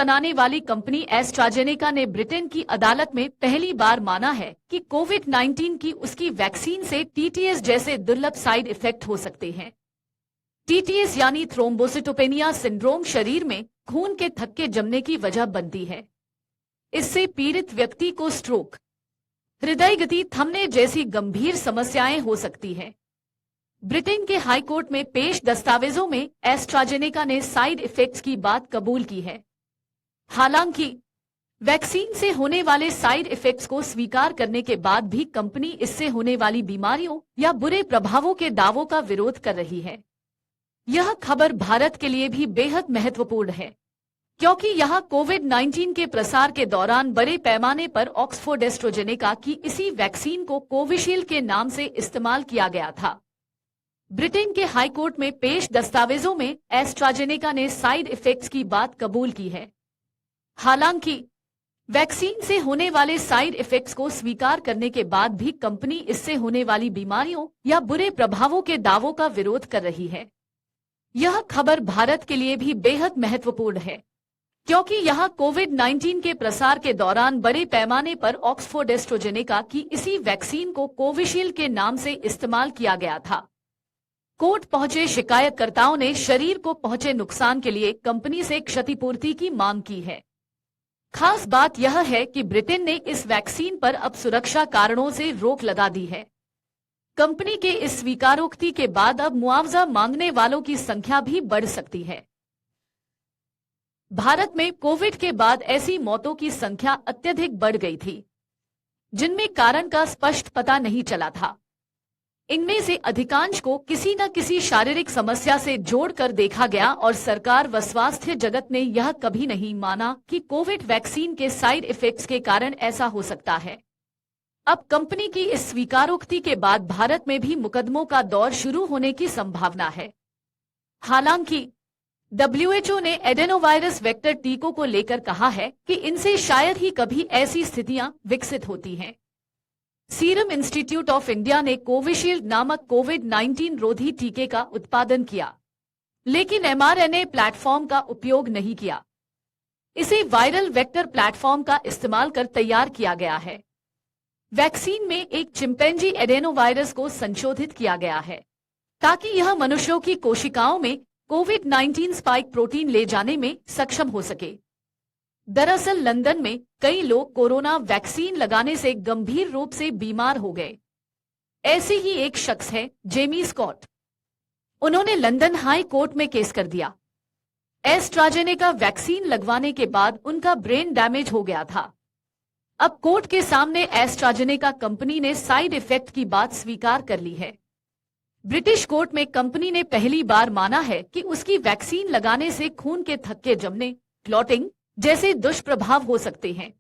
बनाने वाली company AstraZeneca ने ब्रिटेन की अदालत में पहली बार माना है कि कोविड-19 की उसकी वैक्सीन से टीटीएस जैसे दुर्लभ साइड इफेक्ट हो सकते हैं। टीटीएस यानी थ्रोम्बोसिटोपेनिया सिंड्रोम शरीर में खून के थक्के जमने की वजह बनती है। इससे पीड़ित व्यक्ति को स्ट्रोक, हृदय गति थमने जैसी गंभीर समस्याएं हो सकती है। ब्रिटेन के हाई कोर्ट में पेश दस्तावेजों में एस्ट्राजेनेका ने साइड इफेक्ट्स की बात कबूल की है। हालांकि वैक्सीन से होने वाले साइड इफेक्ट्स को स्वीकार करने के बाद भी कंपनी इससे होने वाली बीमारियों या बुरे प्रभावों के दावों का विरोध कर रही है। यह खबर भारत के लिए भी बेहद महत्वपूर्ण है, क्योंकि यहां कोविड-19 के प्रसार के दौरान बड़े पैमाने पर ऑक्सफोर्ड एस्ट्राजेनेका की इसी वैक्सीन को कोविशील्ड के नाम से इस्तेमाल किया गया था। ब्रिटेन के हाई कोर्ट में पेश दस्तावेजों में एस्ट्राजेनेका ने साइड इफेक्ट्स की बात कबूल की है। हालांकि वैक्सीन से होने वाले साइड इफेक्ट्स को स्वीकार करने के बाद भी कंपनी इससे होने वाली बीमारियों या बुरे प्रभावों के दावों का विरोध कर रही है। यह खबर भारत के लिए भी बेहद महत्वपूर्ण है, क्योंकि यहां कोविड-19 के प्रसार के दौरान बड़े पैमाने पर ऑक्सफोर्ड एस्ट्राजेनेका की इसी वैक्सीन को कोविशील्ड के नाम से इस्तेमाल किया गया था। कोर्ट पहुंचे शिकायतकर्ताओं ने शरीर को पहुंचे नुकसान के लिए कंपनी से क्षतिपूर्ति की मांग की है। खास बात यह है कि ब्रिटेन ने इस वैक्सीन पर अब सुरक्षा कारणों से रोक लगा दी है। कंपनी के इस स्वीकारोक्ति के बाद अब मुआवजा मांगने वालों की संख्या भी बढ़ सकती है। भारत में कोविड के बाद ऐसी मौतों की संख्या अत्यधिक बढ़ गई थी, जिनमें कारण का स्पष्ट पता नहीं चला था। इनमें से अधिकांश को किसी न किसी शारीरिक समस्या से जोड़कर देखा गया और सरकार व स्वास्थ्य जगत ने यह कभी नहीं माना कि कोविड वैक्सीन के साइड इफेक्ट्स के कारण ऐसा हो सकता है। अब कंपनी की इस स्वीकारोक्ति के बाद भारत में भी मुकदमों का दौर शुरू होने की संभावना है। हालांकि WHO ने एडेनोवायरस वेक्टर टीकों को लेकर कहा है कि इनसे शायद ही कभी ऐसी स्थितियां विकसित होती हैं। सीरम इंस्टीट्यूट ऑफ इंडिया ने कोविशील्ड नामक कोविड-19 रोधी टीके का उत्पादन किया, लेकिन mRNA प्लेटफॉर्म का उपयोग नहीं किया। इसे वायरल वेक्टर प्लेटफॉर्म का इस्तेमाल कर तैयार किया गया है। वैक्सीन में एक चिंपैंजी एडेनोवायरस को संशोधित किया गया है, ताकि यह मनुष्यों की कोशिकाओं में कोविड-19 स्पाइक प्रोटीन ले जाने में सक्षम हो सके। दरअसल लंदन में कई लोग कोरोना वैक्सीन लगाने से गंभीर रूप से बीमार हो गए। ऐसे ही एक शख्स है जेमी स्कॉट। उन्होंने लंदन हाई कोर्ट में केस कर दिया। एस्ट्राजेनेका वैक्सीन लगवाने के बाद उनका ब्रेन डैमेज हो गया था। अब कोर्ट के सामने एस्ट्राजेनेका कंपनी ने साइड इफेक्ट की बात स्वीकार कर ली है। ब्रिटिश कोर्ट में कंपनी ने पहली बार माना है कि उसकी वैक्सीन लगाने से खून के थक्के जमने, क्लॉटिंग जैसे दुष्प्रभाव हो सकते हैं।